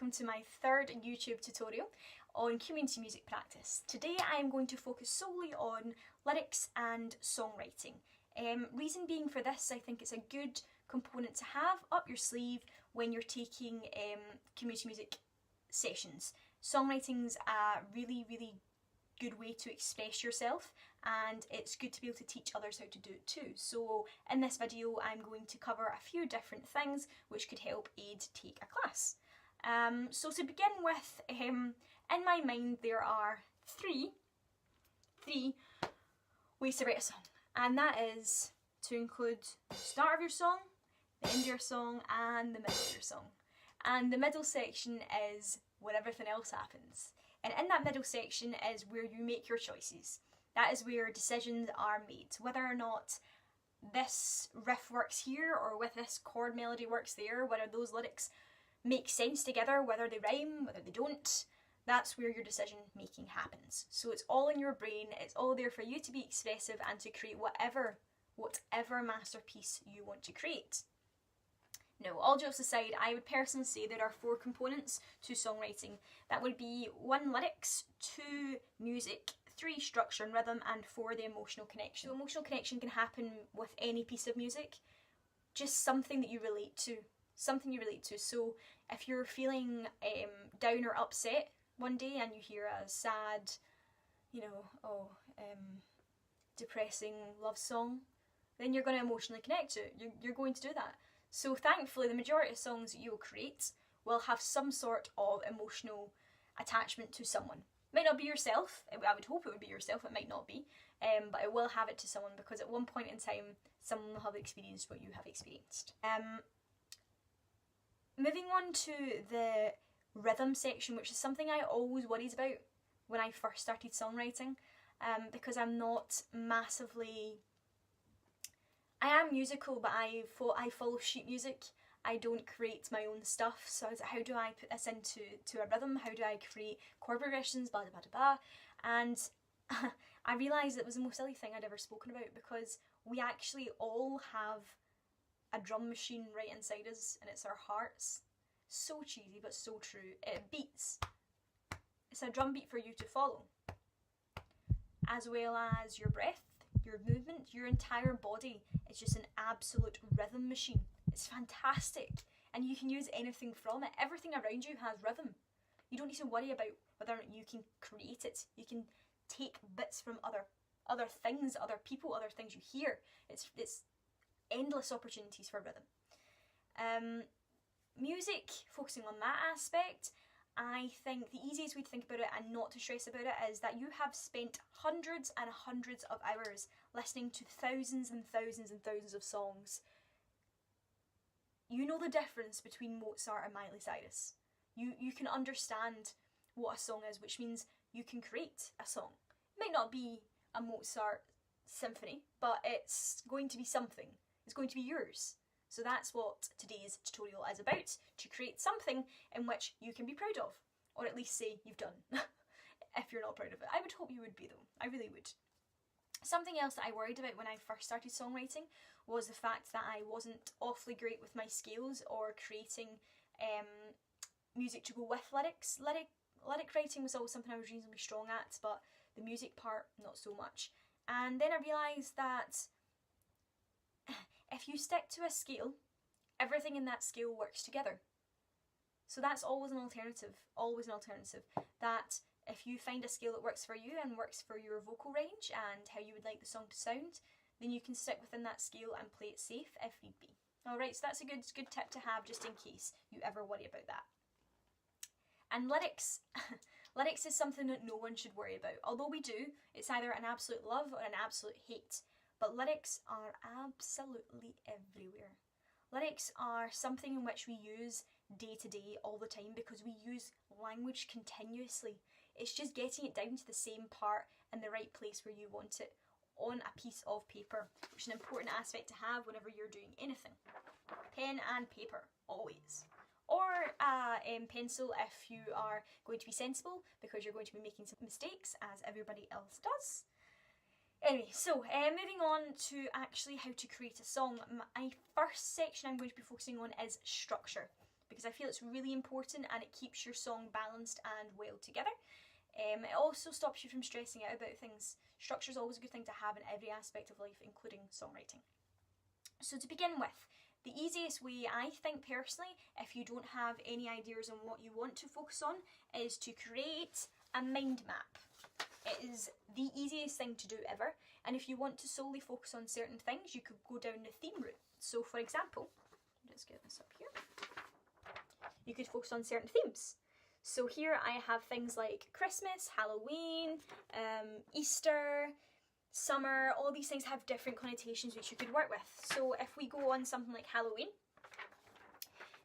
welcome to my third YouTube tutorial on community music practice. Today I am going to focus solely on lyrics and songwriting. Reason being for this, I think it's a good component to have up your sleeve when you're taking community music sessions. Songwriting's a really good way to express yourself, and it's good to be able to teach others how to do it too. So in this video I'm going to cover a few different things which could help aid take a class. So to begin with, in my mind there are three ways to write a song, and that is to include the start of your song, the end of your song, and the middle of your song. And the middle section is where everything else happens. And in that middle section is where you make your choices. That is where decisions are made. Whether or not this riff works here or with this chord melody works there, whether those lyrics make sense together, whether they rhyme, whether they don't, that's where your decision making happens. So it's all in your brain, it's all there for you to be expressive and to create whatever masterpiece you want to create. No, all jokes aside, I would personally say there are 4 components to songwriting. That would be 1 lyrics, 2 music, 3 structure and rhythm, and 4 the emotional connection. So emotional connection can happen with any piece of music, just something that you relate to. Something you relate to. So if you're feeling down or upset one day and you hear a sad, depressing love song, then you're going to emotionally connect to it. You're going to do that. So thankfully the majority of songs that you'll create will have some sort of emotional attachment to someone. It might not be yourself, I would hope it would be yourself, it might not be, but it will have it to someone, because at one point in time someone will have experienced what you have experienced. Moving on to the rhythm section, which is something I always worried about when I first started songwriting, because I'm not massively... I am musical, but I follow sheet music. I don't create my own stuff, so I was like, how do I put this into a rhythm? How do I create chord progressions, blah blah blah blah? And I realised it was the most silly thing I'd ever spoken about, because we actually all have a drum machine right inside us, and it's our hearts. So cheesy, but so true. It beats. It's a drum beat for you to follow, as well as your breath, your movement, your entire body. It's just an absolute rhythm machine. It's fantastic, and you can use anything from it. Everything around you has rhythm. You don't need to worry about whether or not you can create it. You can take bits from other things, other people, other things you hear. It's endless opportunities for rhythm. Music, focusing on that aspect, I think the easiest way to think about it and not to stress about it is that you have spent hundreds and hundreds of hours listening to thousands and thousands and thousands of songs. You know the difference between Mozart and Miley Cyrus. You can understand what a song is, which means you can create a song. It might not be a Mozart symphony, but it's going to be something. It's going to be yours. So that's what today's tutorial is about, to create something in which you can be proud of, or at least say you've done, if you're not proud of it. I would hope you would be though, I really would. Something else that I worried about when I first started songwriting was the fact that I wasn't awfully great with my scales or creating music to go with lyrics. Lyric writing was always something I was reasonably strong at, but the music part, not so much. And then I realised that if you stick to a scale, everything in that scale works together. So that's always an alternative, that if you find a scale that works for you and works for your vocal range and how you would like the song to sound, then you can stick within that scale and play it safe if need be. Alright, so that's a good tip to have just in case you ever worry about that. And lyrics, lyrics is something that no one should worry about. Although we do, it's either an absolute love or an absolute hate. But lyrics are absolutely everywhere. Lyrics are something in which we use day to day all the time, because we use language continuously. It's just getting it down to the same part in the right place where you want it on a piece of paper, which is an important aspect to have whenever you're doing anything. Pen and paper, always. Or a pencil if you are going to be sensible, because you're going to be making some mistakes, as everybody else does. Anyway, so moving on to actually how to create a song. My first section I'm going to be focusing on is structure, because I feel it's really important and it keeps your song balanced and well together. It also stops you from stressing out about things. Structure is always a good thing to have in every aspect of life, including songwriting. So to begin with, the easiest way, I think personally, if you don't have any ideas on what you want to focus on, is to create a mind map. It is the easiest thing to do ever, and if you want to solely focus on certain things, you could go down the theme route. So for example, let's get this up here. You could focus on certain themes. So here I have things like Christmas, Halloween, Easter, summer. All these things have different connotations which you could work with. So if we go on something like Halloween,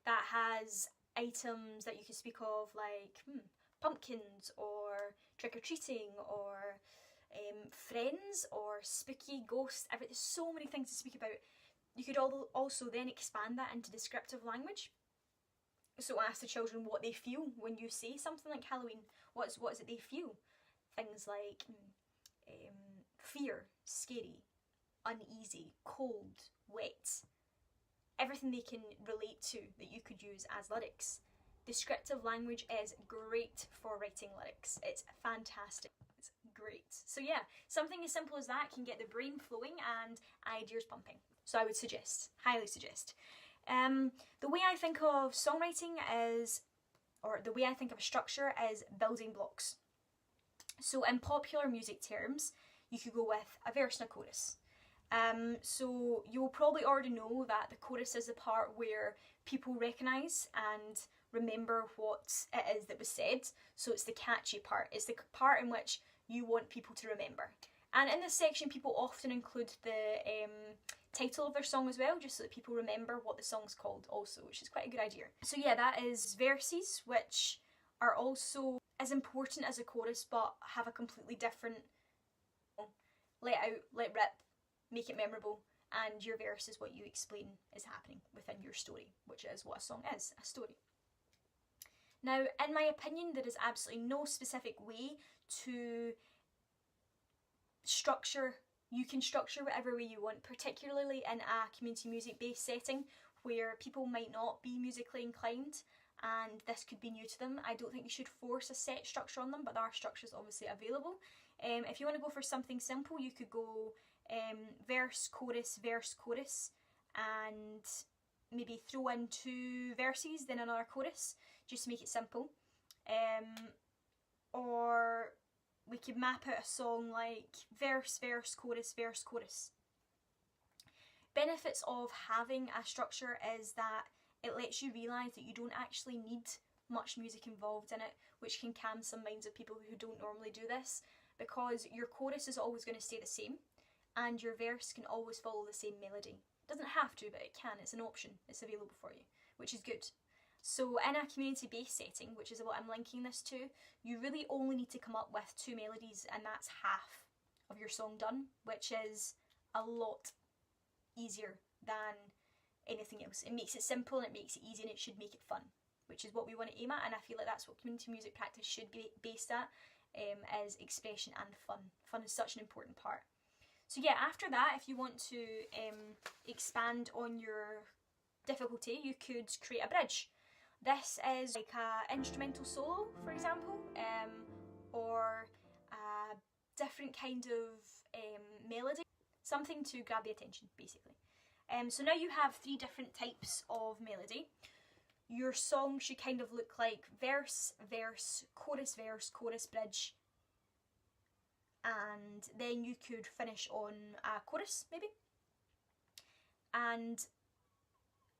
that has items that you could speak of like pumpkins or trick-or-treating or friends or spooky ghosts. There's so many things to speak about. You could also then expand that into descriptive language. So ask the children what they feel when you say something like Halloween. What is it they feel? Things like fear, scary, uneasy, cold, wet. Everything they can relate to that you could use as lyrics. Descriptive language is great for writing lyrics. It's fantastic. It's great. So yeah, something as simple as that can get the brain flowing and ideas pumping. So I would suggest, highly suggest. The way I think of songwriting is, or the way I think of a structure is building blocks. So in popular music terms, you could go with a verse and a chorus. So you'll probably already know that the chorus is the part where people recognise and remember what it is that was said. So it's the catchy part. It's the part in which you want people to remember. And in this section, people often include the title of their song as well, just so that people remember what the song's called also, which is quite a good idea. So yeah, that is verses, which are also as important as a chorus, but have a completely different let out, let rip, make it memorable, and your verse is what you explain is happening within your story, which is what a song is, a story. Now, in my opinion, there is absolutely no specific way to structure. You can structure whatever way you want, particularly in a community music based setting where people might not be musically inclined and this could be new to them. I don't think you should force a set structure on them, but there are structures obviously available. If you want to go for something simple, you could go verse, chorus, and maybe throw in 2 verses, then another chorus, just to make it simple. Or we could map out a song like verse, chorus. Benefits of having a structure is that it lets you realise that you don't actually need much music involved in it, which can calm some minds of people who don't normally do this, because your chorus is always going to stay the same and your verse can always follow the same melody. It doesn't have to, but it can. It's an option. It's available for you, which is good. So in a community-based setting, which is what I'm linking this to, you really only need to come up with 2 melodies and that's half of your song done, which is a lot easier than anything else. It makes it simple and it makes it easy and it should make it fun, which is what we want to aim at, and I feel like that's what community music practice should be based at, is expression and fun. Fun is such an important part. So yeah, after that, if you want to expand on your difficulty, you could create a bridge. This is like an instrumental solo, for example, or a different kind of melody, something to grab the attention, basically. So now you have 3 different types of melody. Your song should kind of look like verse, chorus, bridge, and then you could finish on a chorus, maybe. And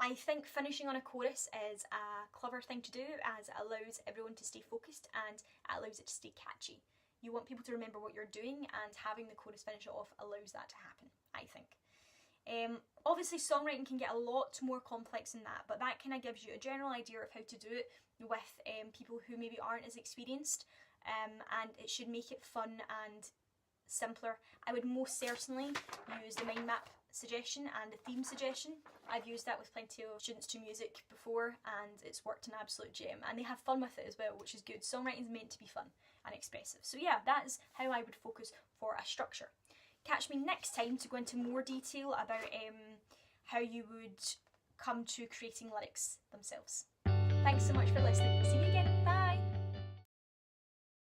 I think finishing on a chorus is a clever thing to do, as it allows everyone to stay focused and it allows it to stay catchy. You want people to remember what you're doing, and having the chorus finish it off allows that to happen, I think. Obviously songwriting can get a lot more complex than that, but that kind of gives you a general idea of how to do it with people who maybe aren't as experienced, and it should make it fun and simpler. I would most certainly use the mind map suggestion and the theme suggestion. I've used that with plenty of students to music before and it's worked an absolute gem, and they have fun with it as well, which is good. Songwriting is meant to be fun and expressive. So yeah, that is how I would focus for a structure. Catch me next time to go into more detail about how you would come to creating lyrics themselves. Thanks so much for listening. See you again. Bye.